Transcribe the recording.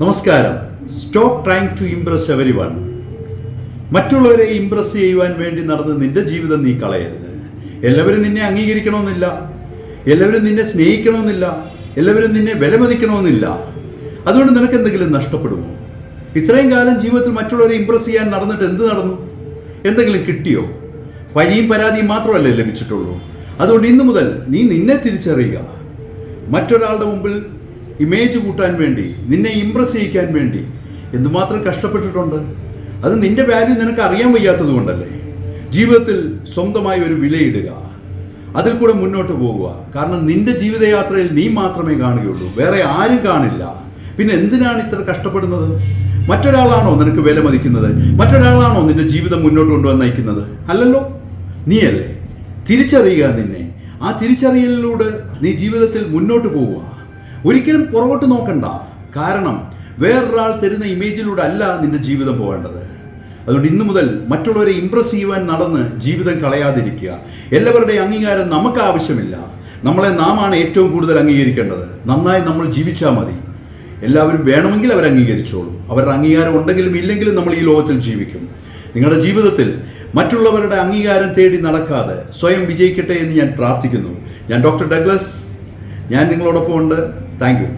നമസ്കാരം. Stop trying to impress everyone. മറ്റുള്ളവരെ impress ചെയ്യുവാൻ വേണ്ടി നടന്ന് നിന്റെ ജീവിതം നീ കളയരുത്. എല്ലാവരും നിന്നെ അംഗീകരിക്കണമെന്നില്ല, എല്ലാവരും നിന്നെ സ്നേഹിക്കണമെന്നില്ല, എല്ലാവരും നിന്നെ വിലമതിക്കണമെന്നില്ല. അതുകൊണ്ട് നിനക്ക് എന്തെങ്കിലും നഷ്ടപ്പെടുമോ? ഇത്രയും കാലം ജീവിതത്തിൽ മറ്റുള്ളവരെ ഇംപ്രസ് ചെയ്യാൻ നടന്നിട്ട് എന്ത് നടന്നു? എന്തെങ്കിലും കിട്ടിയോ? പഴിയും പരാതിയും മാത്രമല്ലേ ലഭിച്ചിട്ടുള്ളൂ. അതുകൊണ്ട് ഇന്നു മുതൽ നീ നിന്നെ തിരിച്ചറിയുക. മറ്റൊരാളുടെ മുമ്പിൽ ഇമേജ് കൂട്ടാൻ വേണ്ടി, നിന്നെ ഇംപ്രസ് ചെയ്യിക്കാൻ വേണ്ടി എന്തുമാത്രം കഷ്ടപ്പെട്ടിട്ടുണ്ട്. അത് നിന്റെ വാല്യൂ നിനക്ക് അറിയാൻ വയ്യാത്തത് കൊണ്ടല്ലേ. ജീവിതത്തിൽ സ്വന്തമായി ഒരു വിലയിടുക, അതിൽ കൂടെ മുന്നോട്ട് പോകുക. കാരണം നിന്റെ ജീവിതയാത്രയിൽ നീ മാത്രമേ കാണുകയുള്ളൂ, വേറെ ആരും കാണില്ല. പിന്നെ എന്തിനാണ് ഇത്ര കഷ്ടപ്പെടുന്നത്? മറ്റൊരാളാണോ നിനക്ക് വില മതിക്കുന്നത്? മറ്റൊരാളാണോ നിന്റെ ജീവിതം മുന്നോട്ട് കൊണ്ടുവന്ന് നയിക്കുന്നത്? അല്ലല്ലോ, നീയല്ലേ. തിരിച്ചറിയുക നിന്നെ. ആ തിരിച്ചറിയലിലൂടെ നീ ജീവിതത്തിൽ മുന്നോട്ട് പോവുക. ഒരിക്കലും പുറകോട്ട് നോക്കണ്ട. കാരണം വേറൊരാൾ തരുന്ന ഇമേജിലൂടെ അല്ല നിന്റെ ജീവിതം പോകേണ്ടത്. അതുകൊണ്ട് ഇന്നു മുതൽ മറ്റുള്ളവരെ ഇംപ്രസ് ചെയ്യുവാൻ നടന്ന് ജീവിതം കളയാതിരിക്കുക. എല്ലാവരുടെയും അംഗീകാരം നമുക്ക് ആവശ്യമില്ല. നമ്മളെ നാമാണ് ഏറ്റവും കൂടുതൽ അംഗീകരിക്കേണ്ടത്. നന്നായി നമ്മൾ ജീവിച്ചാൽ മതി. എല്ലാവരും വേണമെങ്കിൽ അവർ അംഗീകരിച്ചോളൂ. അവരുടെ അംഗീകാരം ഉണ്ടെങ്കിലും ഇല്ലെങ്കിലും നമ്മൾ ഈ ലോകത്തിൽ ജീവിക്കും. നിങ്ങളുടെ ജീവിതത്തിൽ മറ്റുള്ളവരുടെ അംഗീകാരം തേടി നടക്കാതെ സ്വയം വിജയിക്കട്ടെ എന്ന് ഞാൻ പ്രാർത്ഥിക്കുന്നു. ഞാൻ ഡോക്ടർ ഡഗ്ലസ്. ഞാൻ നിങ്ങളോടൊപ്പം ഉണ്ട്. Thank you.